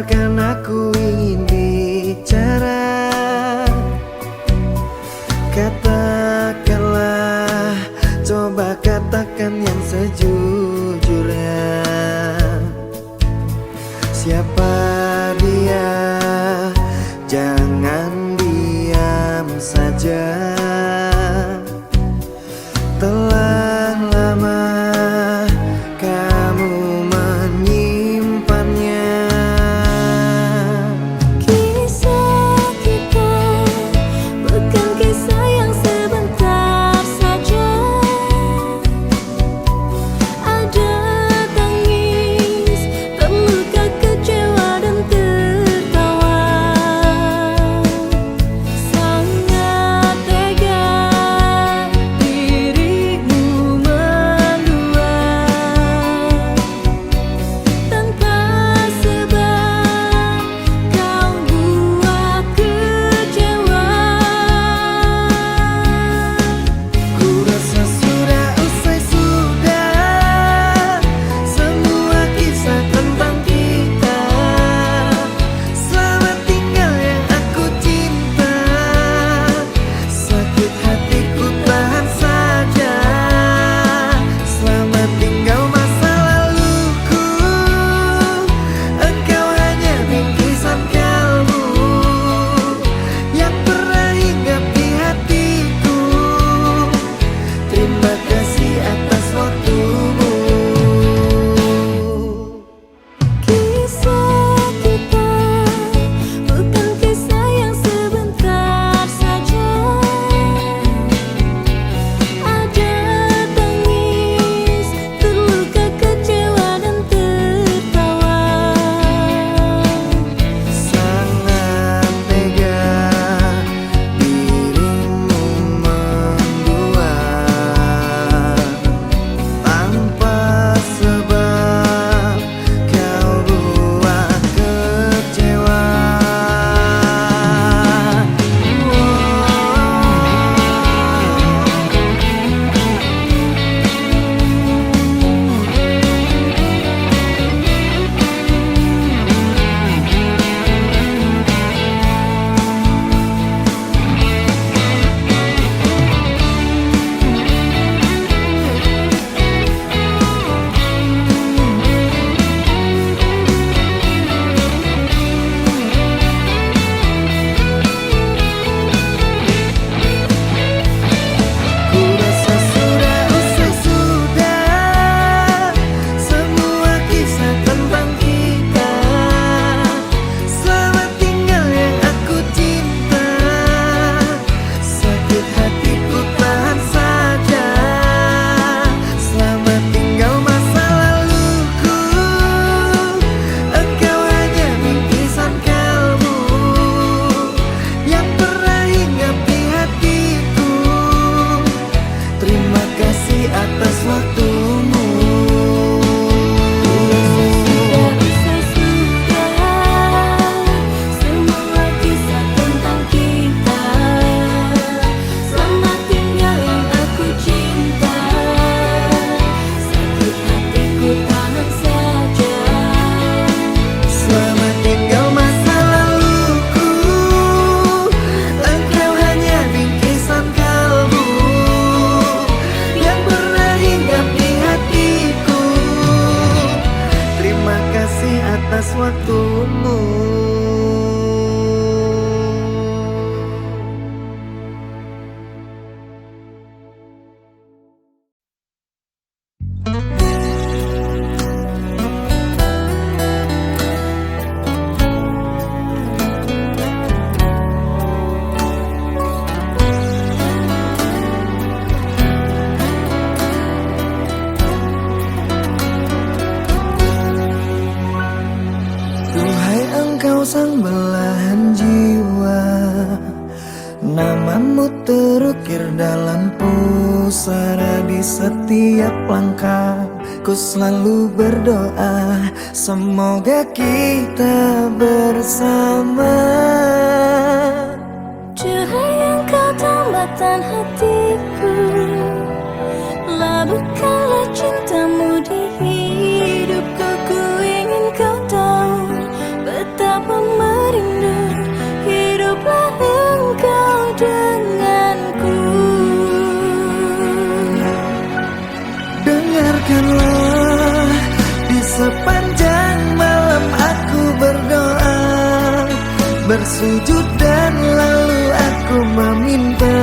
Biarkan aku ingin bicara. Katakanlah, coba katakan yang sejujurnya. Siapa dia? Jangan diam saja. Telah lama kamu menyimpannya. Kisah kita bukan kisah yang sebentar saja. Ada tangis, terluka, kecewa dan tertawa. Sangat tega dirimu mendua tanpa sebab kau buat kecewa. Ku rasa sudah usai sudah semua kisah tentang kita. Selamat tinggal yang aku cinta. Sakit hatiku tahan saja. Selamat tinggal masa laluku. Engkau hanya bingkisan kalbu yang pernah hinggap di hatiku. Terima kasih atas waktumu. Kisah kita bukan kisah yang sebentar saja. Ada tangis, terluka, kecewa dan tertawa. Sangat tega dirimu mendua tanpa sebab kau buat kecewa. Ku rasa sudah usai sudah semua kisah tentang kita. Selamat tinggal yang aku cinta. Sakit hatiku tahan saja. Selamat tinggal masa laluku. Engkau hanya bingkisan kalbu yang pernah hinggap di hatiku. Terima kasih atas waktumu. Sudah usai sudah semua kisah tentang kita. Selamat tinggal yang aku cinta. Sakit hatiku tahan saja. Selamat tinggal masa laluku. Engkau hanya bingkisan kalbu yang pernah hinggap di hatiku. Terima kasih atas waktumu. Duhai engkau sang belahan jiwa, namamu terukir dalam pusara di setiap langkah. Ku selalu berdoa semoga kita bersama. Cahaya engkau tambatan hatiku, labuhkanlah cintamu di hidupku. Ku ingin kau tahu betapa bersujud dan lalu aku meminta,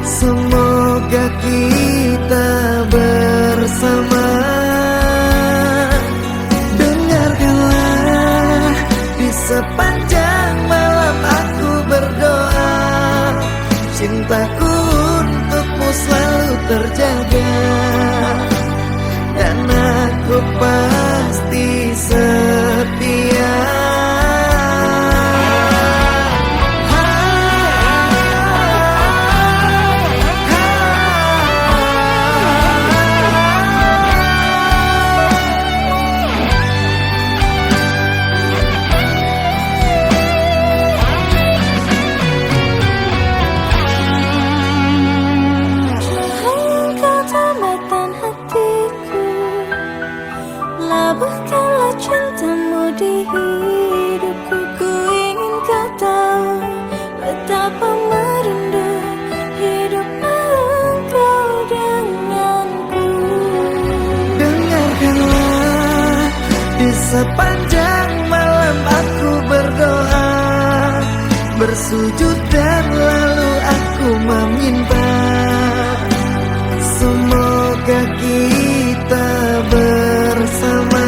semoga kita bersama. Dengarkanlah, di sepanjang malam aku berdoa, cintaku untukmu selalu terjaga, dan aku pasti setia. Labuhkanlah cintamu di hidupku. Ku ingin kau tahu betapa merindu hidup engkau denganku. Dengarkanlah, di sepanjang malam aku berdoa, bersujud dan lalu aku meminta, semoga kita bersama.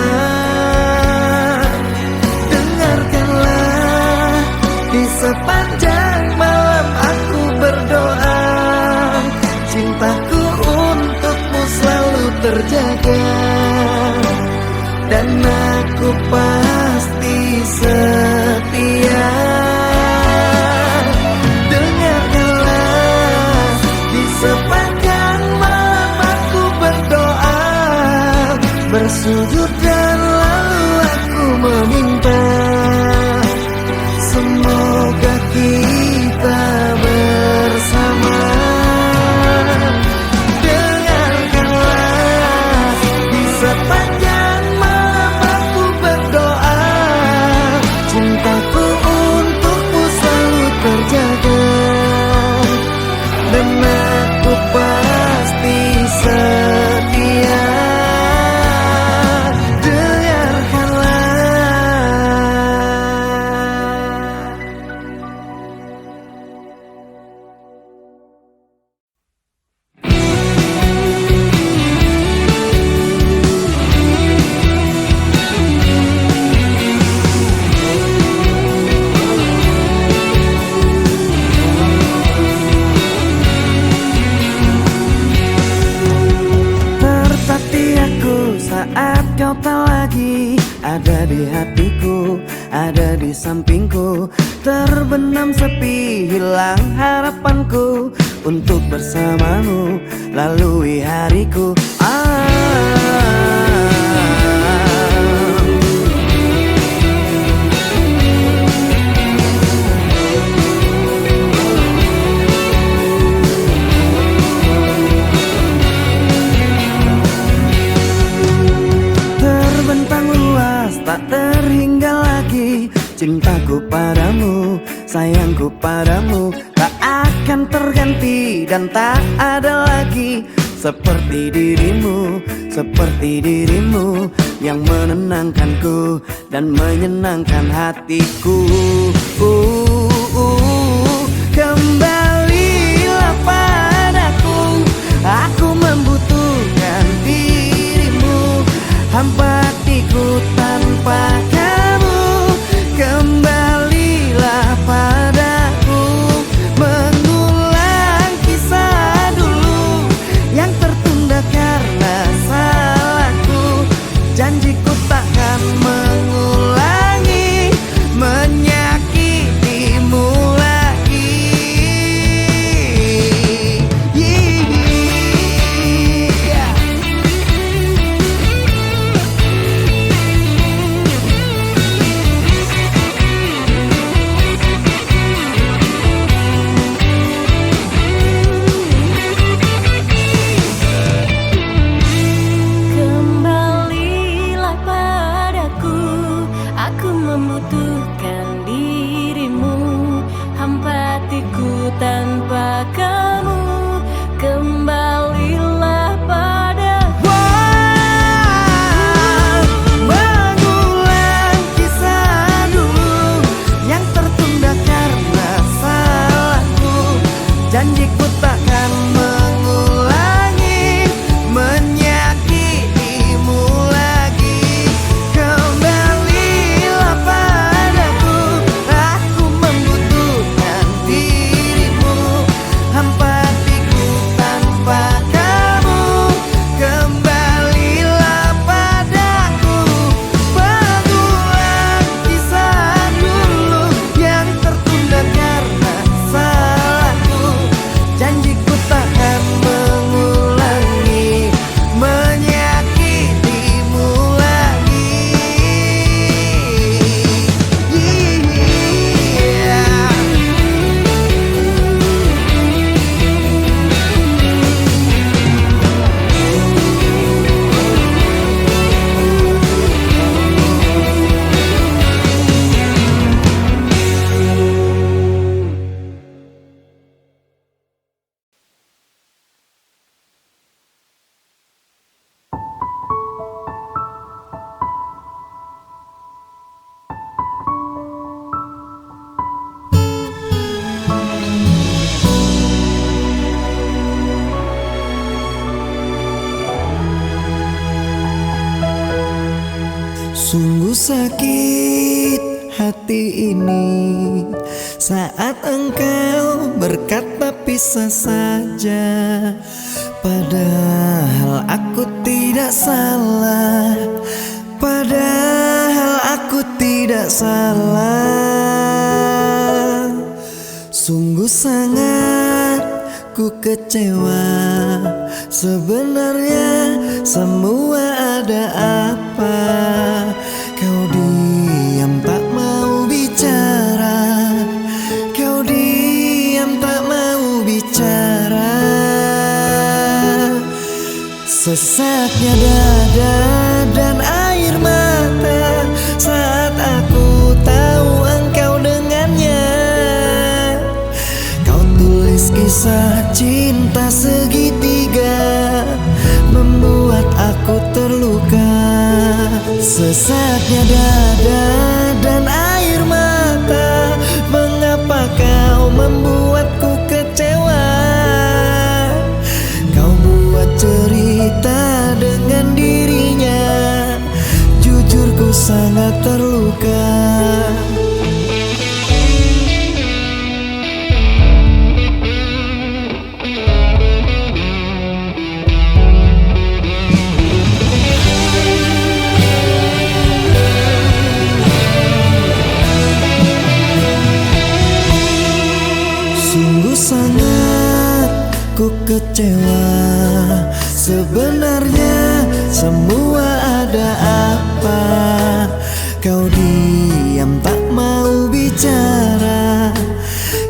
Dengarkanlah, di sepanjang malam aku berdoa, cintaku untukmu selalu terjaga, dan aku pasti setia. Dengarkanlah, di sepanjang malam aku berdoa, bersujud dan lalu aku meminta, semoga kita bersama. Dengarkanlah, di sepanjang malam aku berdoa, cintaku untukmu selalu terjaga, dan aku pasti setia. Saat kau tak lagi ada di hatiku, ada di sampingku, terbenam sepi, hilang harapanku untuk bersamamu lalui hariku. Tak terhingga lagi cintaku padamu, sayangku padamu, tak akan terganti dan tak ada lagi seperti dirimu yang menenangkanku dan menyenangkan hatiku. Kembalilah padaku, aku membutuhkan dirimu, hampa hatiku tanpa kamu. Kembalilah padaku, mengulang kisah dulu yang tertunda karena salahku. Janjiku takkan mengulangi menyakiti Janjiku takkan mengulangi menyakitimu lagi. Kembalilah padaku, aku membutuhkan dirimu. Hampa hatiku tanpa kamu. Kembalilah padaku, pengulang kisah dulu yang tertunda karena salahku. Janjiku takkan mengulangi menyakitimu lagi. Sungguh sakit hati ini saat engkau berkata pisah saja. Padahal aku tidak salah. Padahal aku tidak salah. Sungguh sangat ku kecewa. Sebenarnya semua ada apa? Kau diam tak mau bicara. Kau diam tak mau bicara. Sesaknya dada dan air mata saat aku tahu engkau dengannya. Kau tulis kisah cinta segitiga, membuat aku terluka. Sesaknya dada dan air mata, mengapa kau membuatku kecewa? Kau buat cerita dengan dirinya, jujur ku sangat terluka. Sungguh sangat ku kecewa. Sebenarnya semua ada apa? Kau diam tak mau bicara.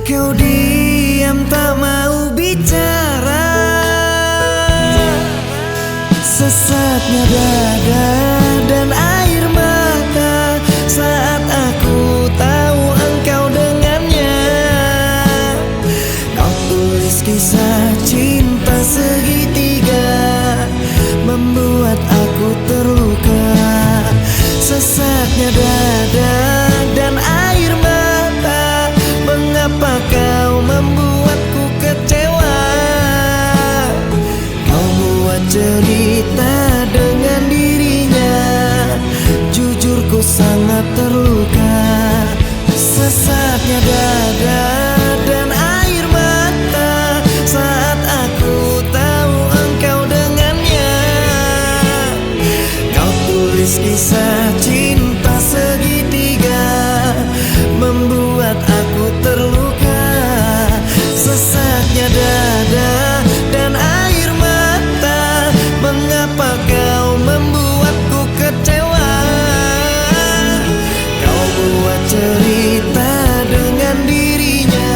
Kau diam tak mau bicara. Sesatnya dada dan air mata saat aku tahu engkau dengannya. Kau tulis kisah cinta segitiga, membuat aku terluka. Sesaknya dada dan air mata, mengapa kau membuatku kecewa? Kau buat cerita dengan dirinya, jujur ku sangat terluka. Sesaknya dada dan air mata saat aku tahu engkau dengannya. Kau tulis kisah cinta segitiga, membuat aku terluka. Sesaknya dada dan air mata, mengapa kau membuatku kecewa? Kau buat cerita dengan dirinya,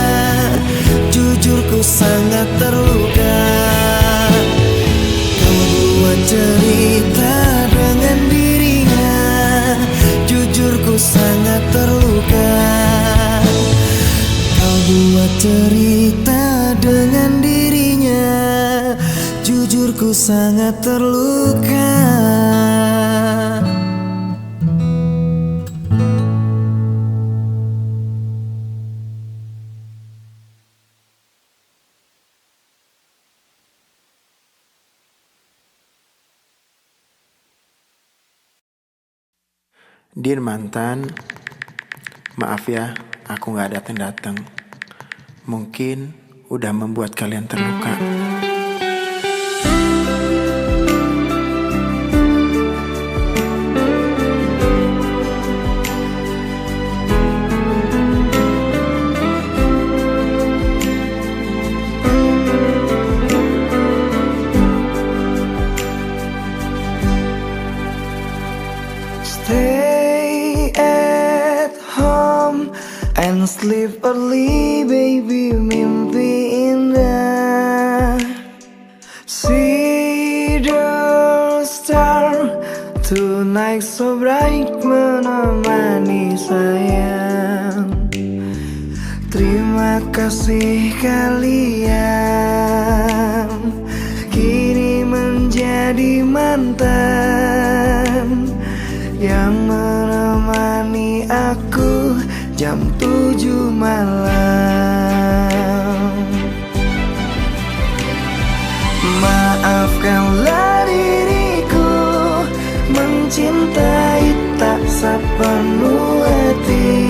jujur ku sangat terluka. Kau buat cerita dengan dirinya, jujur ku sangat terluka. Kau buat cerita dengan dirinya, jujur ku sangat terluka. Dear mantan, maaf ya aku gak datang-datang. Mungkin udah membuat kalian terluka. Stay at home and sleep early, baby, mimpi indah. See the star tonight so bright, menemani sayang. Terima kasih kalian kini menjadi mantan yang menemani aku jam 7 malam. Maafkanlah diriku mencintai tak sepenuh hati,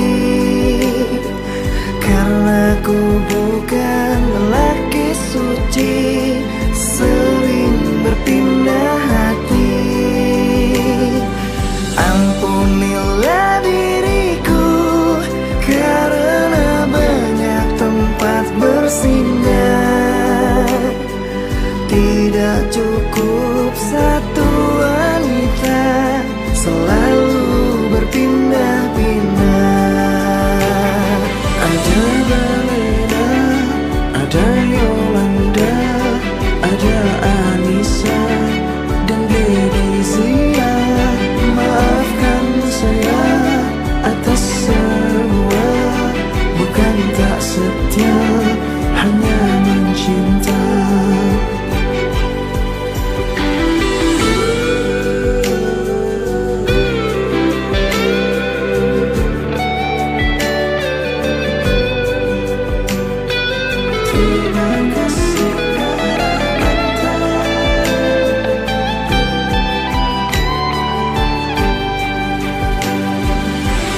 karena ku bukan lelaki suci, sering berpindah hati. Ampunilah diriku karena banyak tempat bersinggah. Tidak cukup satu wanita, selalu berpindah-pindah. Ada Balena, ada Yolanda, ada Anissa dan Gladizia. Maafkan saya atas semua, bukan tak setia, hanya mencinta. Terima kasih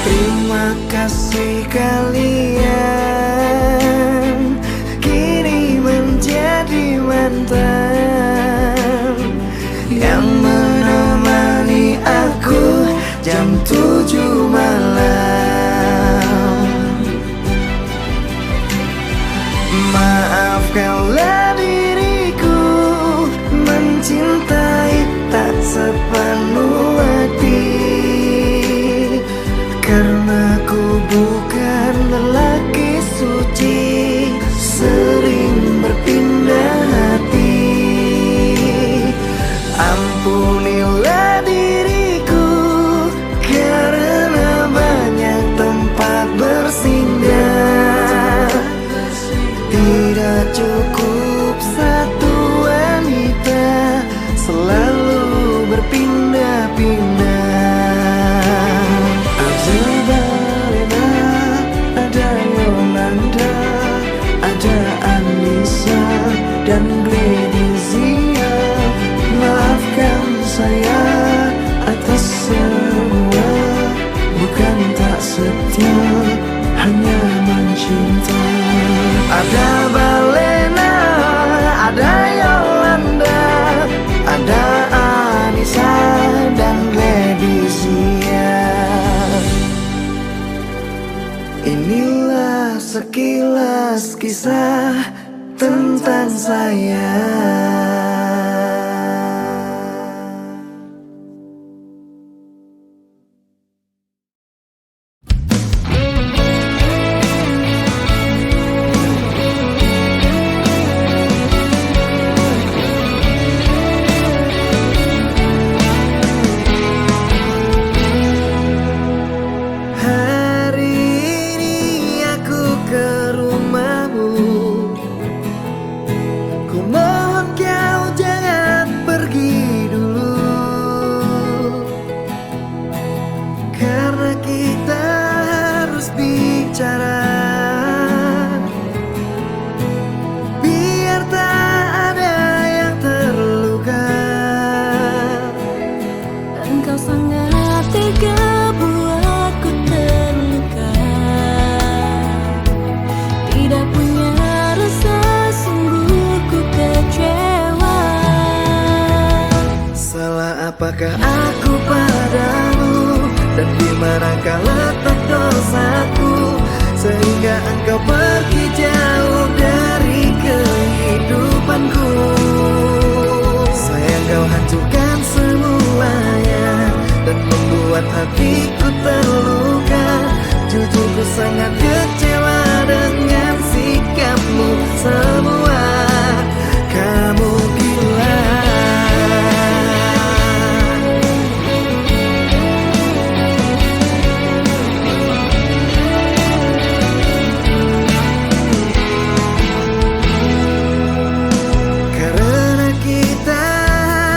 Terima kasih kalian kini menjadi mantan yang menemani aku jam 7 malam. Maafkanlah diriku mencintai tak sepenuh hati, karena ku bukan lelaki suci, sering berpindah hati. Ampunilah diriku karena banyak tempat bersinggah. Tidak cukup satu wanita, selalu berpindah-pindah. Ada Balena, ada Yolanda, ada Anissa dan Gladizia. Maafkan saya atas semua, bukan tak setia, hanya mencinta. Ada Balena, ada Yolanda, ada Anissa dan Gladizia. Inilah sekilas kisah tentang saya. Hari ini aku ke rumahmu, ku mohon apakah aku padamu, dan di manakah letak dosaku, sehingga engkau pergi jauh dari kehidupanku. Sayang, kau hancurkan semuanya dan membuat hatiku terluka. Jujur, ku sangat kecewa dengan sikapmu semua. Kamu gila. Karena kita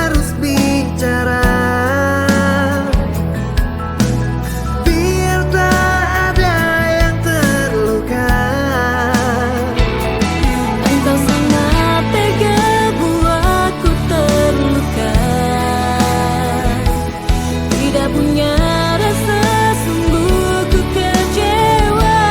harus bicara, biar tak ada yang terluka. Engkau sangat tega buatku terluka. Tidak punya rasa, sungguh ku kecewa.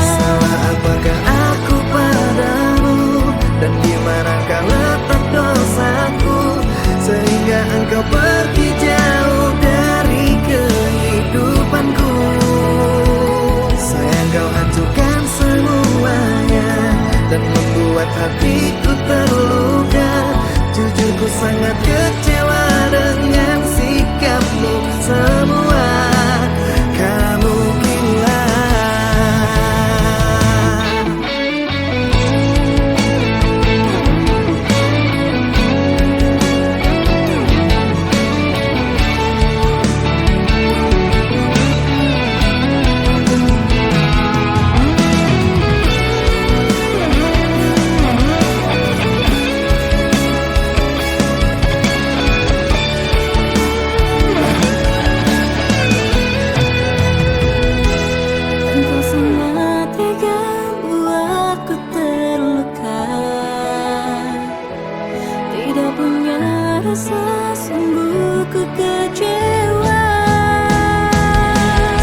Salah apakah aku padamu, dan di manakah letak dosaku, sehingga engkau pergi jauh dari kehidupanku. Sayang, kau hancurkan semuanya dan membuat hatiku terluka. Jujur, ku sangat kecewa dengan sikapmu semua. Kamu gila. Engkau sangat tega buatku terluka. Tidak punya rasa, sungguh ku kecewa.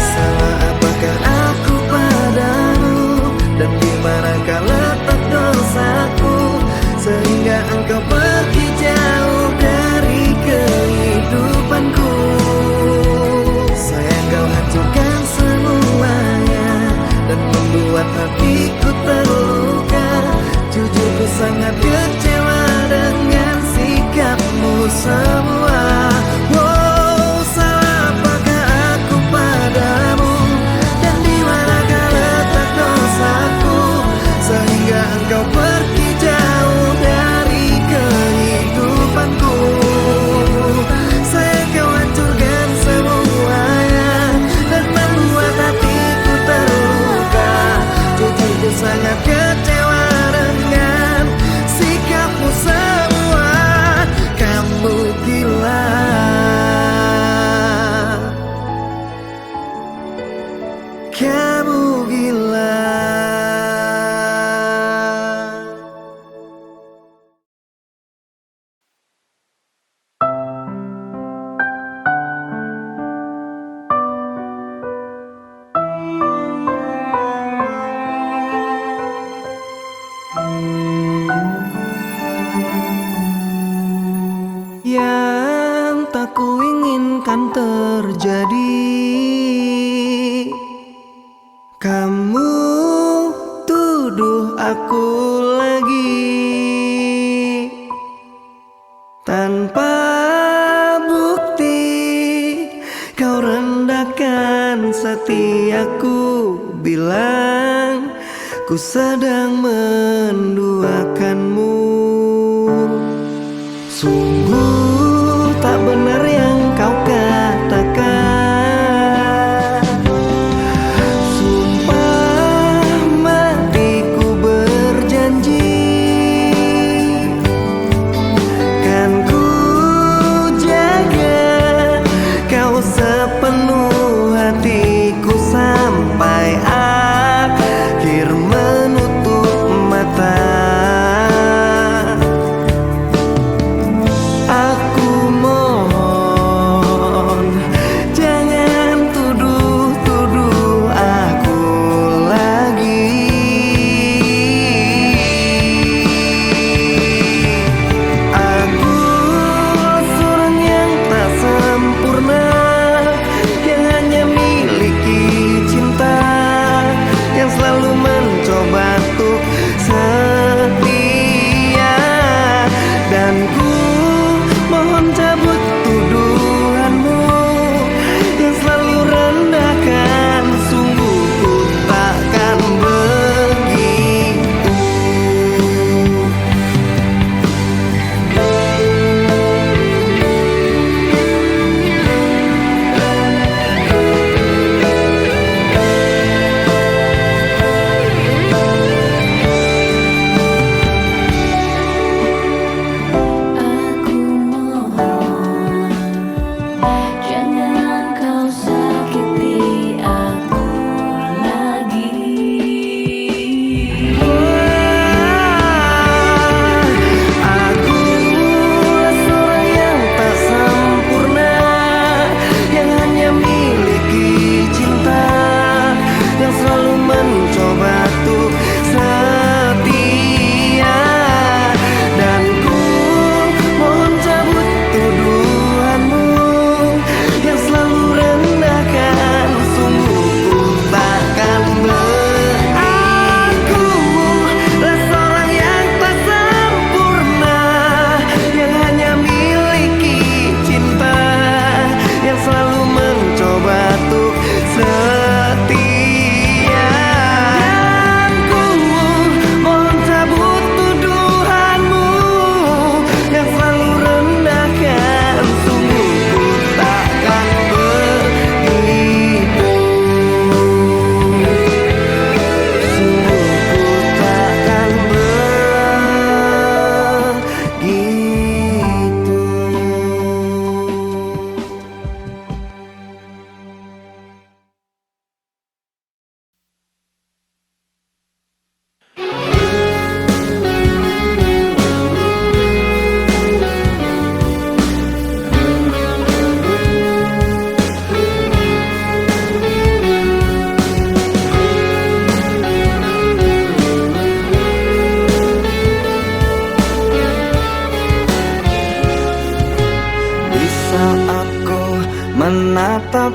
Salah apakah aku padamu, dan di manakah letak dosaku, sehingga engkau pergi jauh dari kehidupanku. Sayang, kau hancurkan semuanya dan membuat hatiku terluka. Jujur, ku sangat kecewa dengan sikapmu semua. Wow, salah apakah aku padamu, dan di manakah letak dosaku, sehingga engkau pergi jauh dari kehidupanku. Sayang, kau hancurkan semuanya dan membuat hatiku terluka. Jujur, ku sangat kecewa dengan sikapmu semua. Kamu gila. Kamu gila. Yang tak kuinginkan terjadi, kamu tuduh aku lagi tanpa bukti. Kau rendahkan setiaku, bilang ku sedang menduakanmu. Sungguh tak benar yang kau katakan. Sumpah matiku berjanji, kan ku jaga kau sepenuh hatiku sampai akhir menutup mata.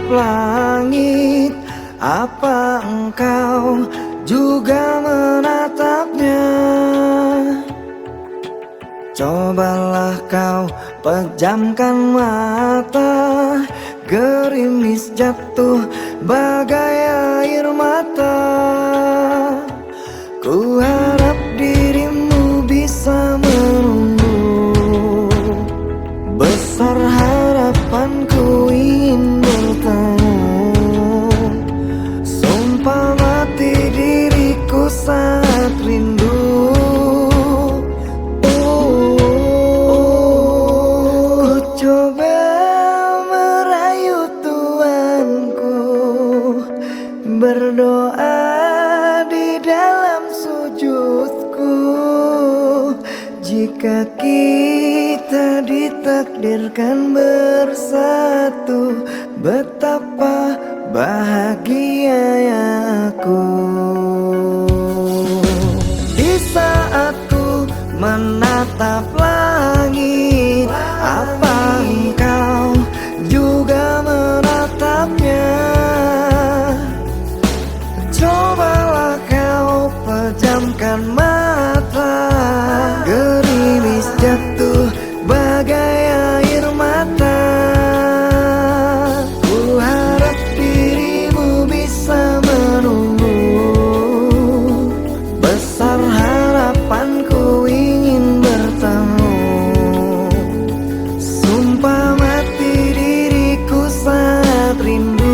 langit, apa engkau juga menatapnya? Cobalah kau pejamkan mata, gerimis jatuh bagai air mata. Ku harap dirimu bisa menunggu, besar harapanku ingin bertemu. Sumpah mati diriku saat rindu. Ku coba merayu Tuanku, berdoa di dalam sujudku. Jika kita ditakdirkan bersatu, betapa bahagia aku. Di saat ku menatap langit, apa engkau juga menatapnya? Cobalah kau pejamkan mata, gerimis jatuh bagai air mata. Ku harap dirimu bisa menunggu, besar harapanku ingin bertemu. Sumpah mati diriku saat rindu.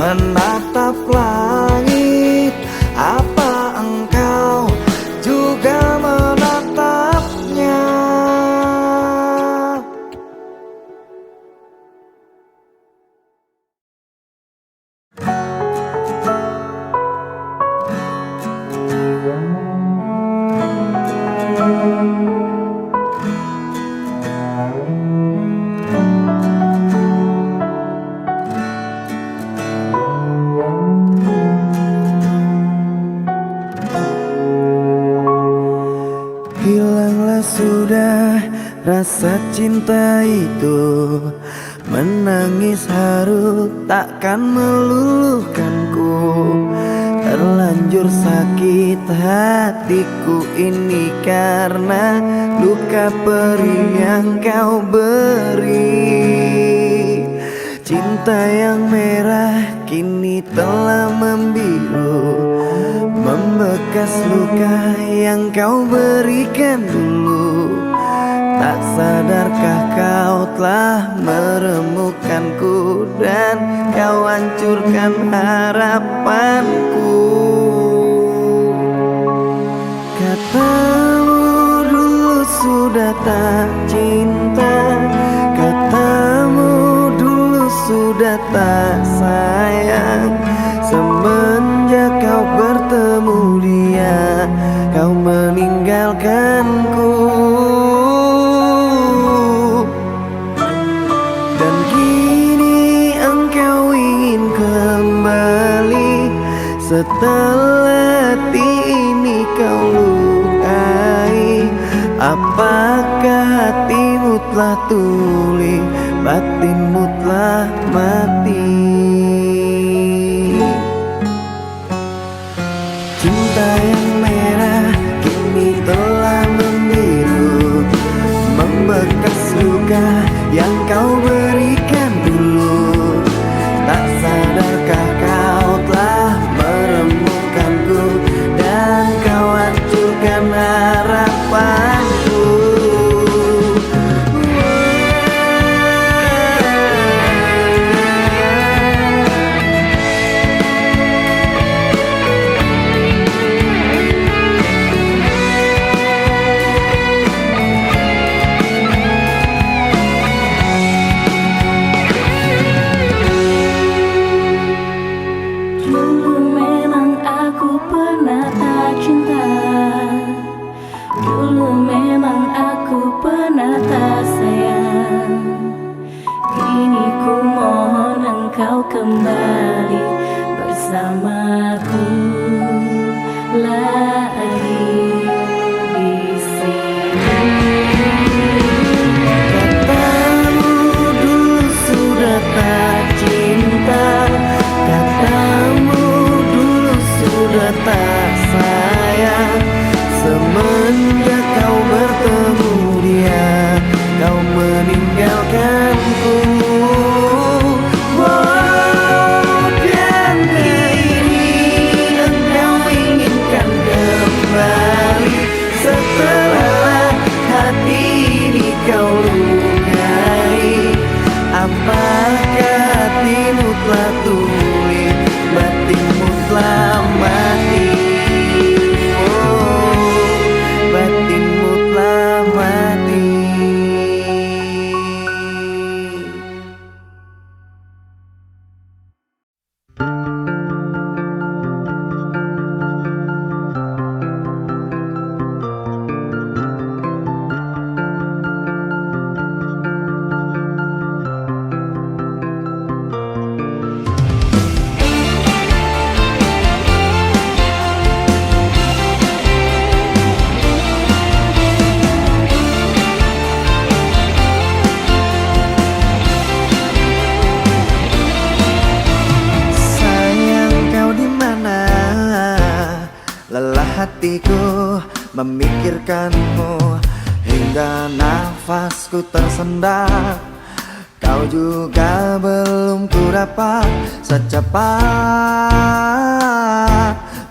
Menatap langit, apa engkau juga menatapnya? Hilanglah sudah rasa cinta itu, menangis haru takkan meluluhkanku. Terlanjur sakit hatiku ini karena luka perih yang kau beri. Cinta yang merah kini telah membiru, membekas luka yang kau berikan dulu. Tak sadarkah kau telah meremukkanku dan kau hancurkan harapanku. Katamu dulu sudah tak cinta, katamu dulu sudah tak sayang. Semenjak kau bertemu dia, kau meninggalkanku. Dan kini engkau ingin kembali, setelah hati ini kau lukai. Apakah hatimu telah tuli, batinmu telah mati? Cinta yang merah kini telah membiru, membekas luka yang kau berikan dulu. Tak sadarkah kau telah meremukkanku dan kau hancurkan harapanku. Dulu memang aku pernah tak cinta, dulu memang aku pernah tak sayang. Kini ku mohon engkau kembali bersamaku lagi di sini. Katamu dulu sudah tak cinta, katamu dulu sudah tak sayang. Semenjak kau bertemu dia, kau meninggalkanku. Oh, dan kini engkau inginkan kembali, setelah hati ini kau lukai. Apakah hatimu telah tuli, batinmu telah mati? Oh, batinmu telah mati. Sayang, kau di mana? Lelah hatiku memikirkanmu hingga nafasku tersendat. Kau juga belum ku dapat secepat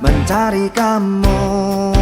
mencari kamu.